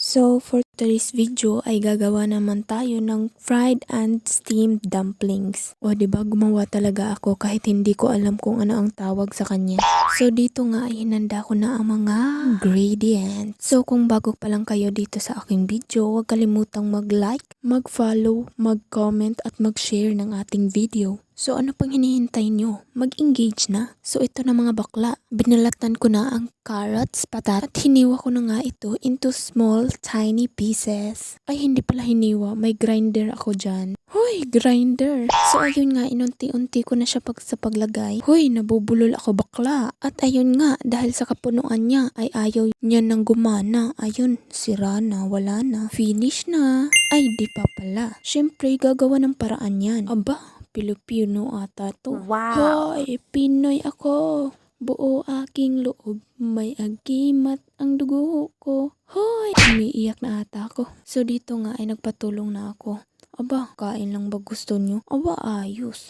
So for today's video ay gagawa naman tayo ng fried and steamed dumplings. O diba gumawa talaga ako kahit hindi ko alam kung ano ang tawag sa kanya. So dito nga ay hinanda ko na ang mga ingredients. So kung bago pa lang kayo dito sa aking video, huwag kalimutang mag-like, mag-follow, mag-comment at mag-share ng ating video. So ano pang hinihintay nyo? Mag-engage na. So ito na mga bakla. Binalatan ko na ang carrots, patat, at hiniwa ko na nga ito into small, tiny pieces. Ay hindi pala hiniwa, may grinder ako dyan. Hoy, grinder! So ayun nga, inunti-unti ko na siya sa paglagay. Hoy, nabubulol ako bakla. At ayun nga, dahil sa kapunuan niya ay ayaw niya nang gumana. Ayun, sira na, wala na, finish na. Ay di pa pala. Siyempre, gagawa ng paraan yan. Aba, Pilipino ata to. Wow! Hoy, Pinoy ako. Buo aking loob, may agimat ang dugo ko. Hoy, umiiyak na ata ako. So dito nga ay nagpatulong na ako. Aba, kain lang ba gusto nyo? Aba, ayos.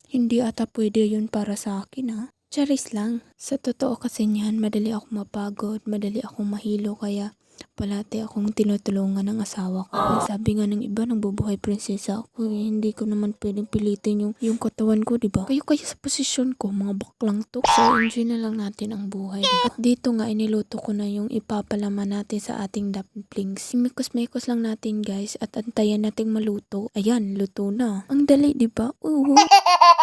Hindi ata pwede yun para sa akin ha. Charis lang. Sa totoo kasi niyan, madali akong mapagod, madali akong mahilo kaya palate akong tinutulungan ng asawa ko. Sabi nga ng iba, nang bubuhay prinsesa ako, hindi ko naman pwedeng pilitin yung katawan ko, diba? Kayo sa posisyon ko, mga baklang to. So, enjoy na lang natin ang buhay. At dito nga, iniluto ko na yung ipapalaman natin sa ating dumplings. Mikos-mikos lang natin, guys, at antayan nating maluto. Ayan, luto na. Ang dali, diba?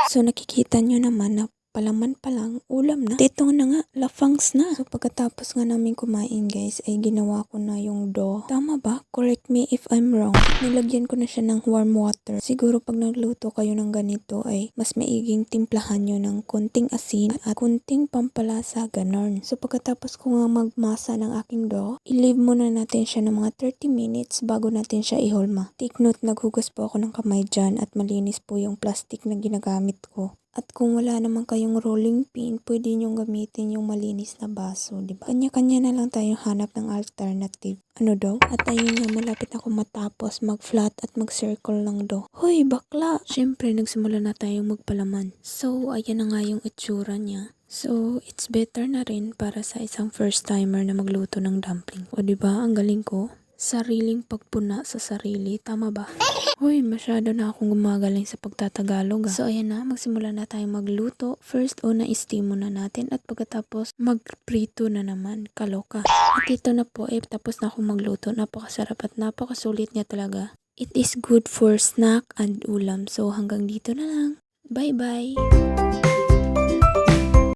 So, nakikita nyo naman na palaman pa lang, ulam na. Dito na nga, lafangs na. So, pagkatapos nga namin kumain guys, ay ginawa ko na yung dough. Tama ba? Correct me if I'm wrong. Nilagyan ko na siya ng warm water. Siguro pag nagluto kayo ng ganito ay mas maiging timplahan nyo ng konting asin at konting pampalasa, ganon. So, pagkatapos ko nga magmasa ng aking dough, i-leave muna natin siya ng mga 30 minutes bago natin siya ihulma. Take note, naghugas po ako ng kamay dyan at malinis po yung plastic na ginagamit ko. At kung wala naman kayong rolling pin, pwede nyong gamitin yung malinis na baso, diba? Kanya-kanya na lang tayong hanap ng alternative. Ano daw? At ayun nga, malapit ako matapos mag-flat at mag-circle ng dough. Hoy, bakla! Siyempre, nagsimula na tayong magpalaman. So, ayan na nga yung itsura niya. So, it's better na rin para sa isang first timer na magluto ng dumpling. O diba, ang galing ko? Sariling pagpuna sa sarili, tama ba? Hoy, masyado na akong gumagaling sa pagtatagalog. So ayan na, magsimula na tayong magluto. First, una i-steam muna natin at pagkatapos magprito na naman. Kaloka. At ito na po, tapos na akong magluto. Napakasarap at napakasulit niya talaga. It is good for snack and ulam. So hanggang dito na lang. Bye-bye!